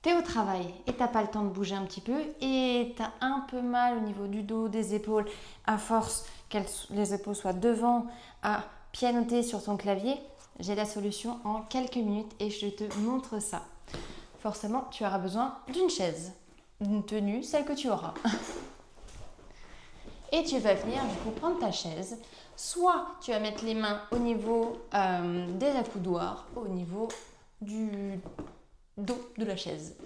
tu es au travail et tu n'as pas le temps de bouger un petit peu et tu as un peu mal au niveau du dos, des épaules, à force que les épaules soient devant à pianoter sur ton clavier, j'ai la solution en quelques minutes et je te montre ça. Forcément, tu auras besoin d'une chaise, d'une tenue, celle que tu auras. Et tu vas venir du coup prendre ta chaise. Soit tu vas mettre les mains au niveau des accoudoirs, au niveau du dos de la chaise.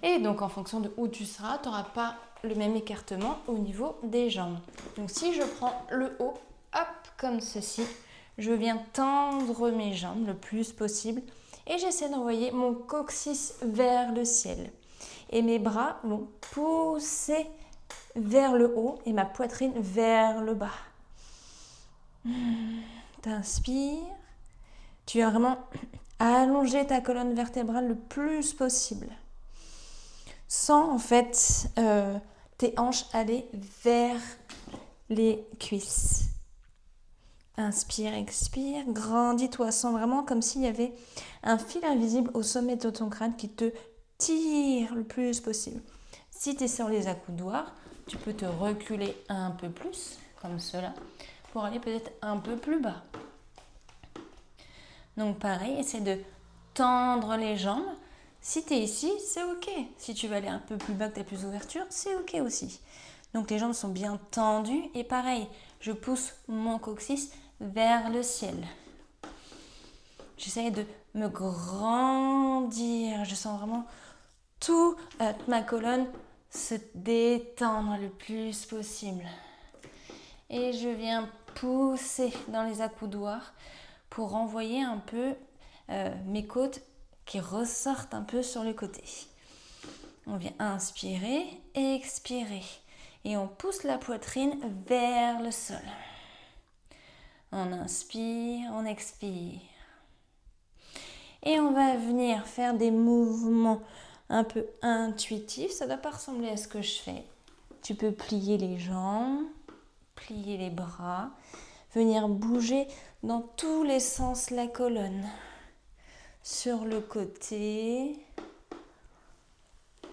Et donc en fonction de où tu seras, tu n'auras pas le même écartement au niveau des jambes. Donc si je prends le haut, hop, comme ceci, je viens tendre mes jambes le plus possible et j'essaie d'envoyer mon coccyx vers le ciel. Et mes bras vont pousser vers le haut et ma poitrine vers le bas. T'inspires. Tu vas vraiment allonger ta colonne vertébrale le plus possible. Sans en fait tes hanches aller vers les cuisses. Inspire, expire, grandis-toi. Sens vraiment comme s'il y avait un fil invisible au sommet de ton crâne qui te tire le plus possible. Si tu es sur les accoudoirs, tu peux te reculer un peu plus, comme cela, pour aller peut-être un peu plus bas. Donc pareil, essaie de tendre les jambes. Si tu es ici, c'est ok. Si tu veux aller un peu plus bas, que tu as plus d'ouverture, c'est ok aussi. Donc les jambes sont bien tendues et pareil, je pousse mon coccyx vers le ciel. J'essaie de me grandir. Je sens vraiment toute ma colonne se détendre le plus possible. Et je viens pousser dans les accoudoirs pour renvoyer un peu mes côtes qui ressortent un peu sur le côté. On vient inspirer, expirer. Et on pousse la poitrine vers le sol. On inspire, on expire. Et on va venir faire des mouvements un peu intuitifs. Ça ne doit pas ressembler à ce que je fais. Tu peux plier les jambes, plier les bras, venir bouger dans tous les sens la colonne. Sur le côté,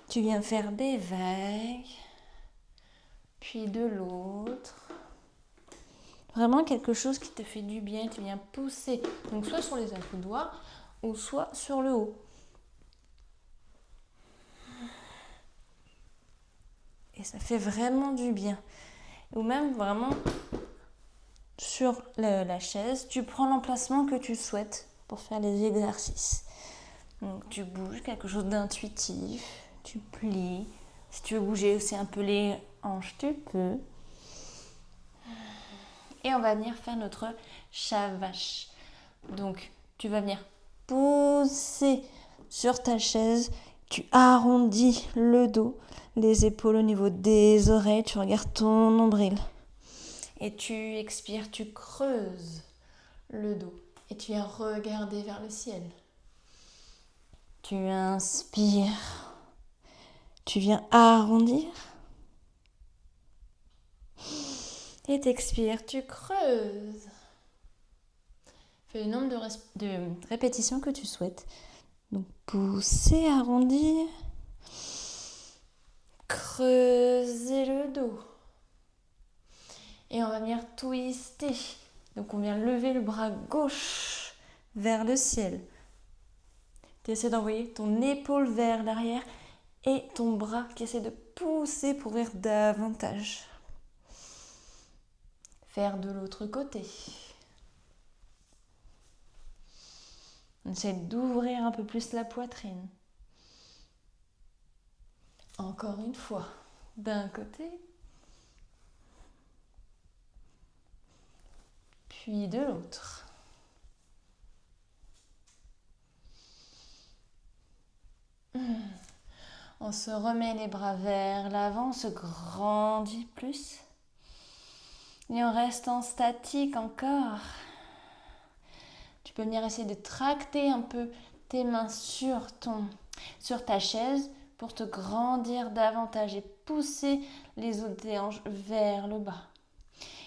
tu viens faire des vagues, puis de l'autre. Vraiment quelque chose qui te fait du bien, tu viens pousser, donc soit sur les accoudoirs ou soit sur le haut. Et ça fait vraiment du bien. Ou même vraiment sur la chaise, tu prends l'emplacement que tu souhaites pour faire les exercices. Donc tu bouges, quelque chose d'intuitif, tu plies. Si tu veux bouger aussi un peu les hanches, tu peux. Et on va venir faire notre chat vache. Donc tu vas venir pousser sur ta chaise, tu arrondis le dos, les épaules au niveau des oreilles, tu regardes ton nombril. Et tu expires, tu creuses le dos et tu viens regarder vers le ciel. Tu inspires, tu viens arrondir. Et t'expires, tu creuses. Fais le nombre de répétitions que tu souhaites. Donc pousser, arrondir. Creuser le dos. Et on va venir twister. Donc on vient lever le bras gauche vers le ciel. Tu essaies d'envoyer ton épaule vers l'arrière et ton bras qui essaie de pousser pour ouvrir davantage. Faire de l'autre côté. On essaie d'ouvrir un peu plus la poitrine. Encore une fois, d'un côté, puis de l'autre. On se remet les bras vers l'avant, on se grandit plus. Et on reste en statique encore. Tu peux venir essayer de tracter un peu tes mains sur ta chaise pour te grandir davantage et pousser les os de tes hanches vers le bas.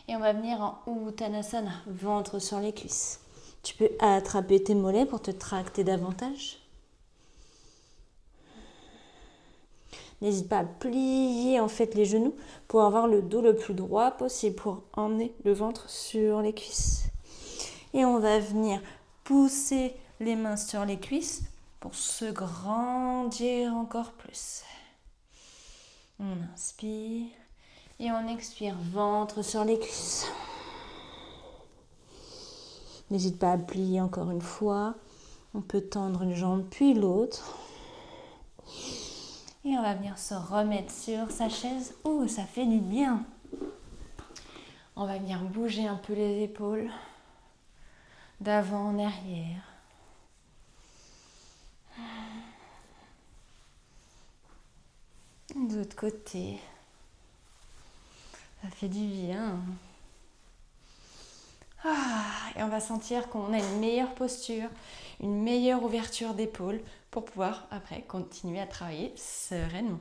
Et on va venir en Uttanasana, ventre sur les cuisses. Tu peux attraper tes mollets pour te tracter davantage. N'hésite pas à plier en fait les genoux pour avoir le dos le plus droit possible, pour emmener le ventre sur les cuisses. Et on va venir pousser les mains sur les cuisses pour se grandir encore plus. On inspire et on expire, ventre sur les cuisses. N'hésite pas à plier encore une fois. On peut tendre une jambe puis l'autre. Et on va venir se remettre sur sa chaise. Oh, ça fait du bien. On va venir bouger un peu les épaules, d'avant en arrière. De l'autre côté. Ça fait du bien. Et on va sentir qu'on a une meilleure posture, une meilleure ouverture d'épaule pour pouvoir après continuer à travailler sereinement.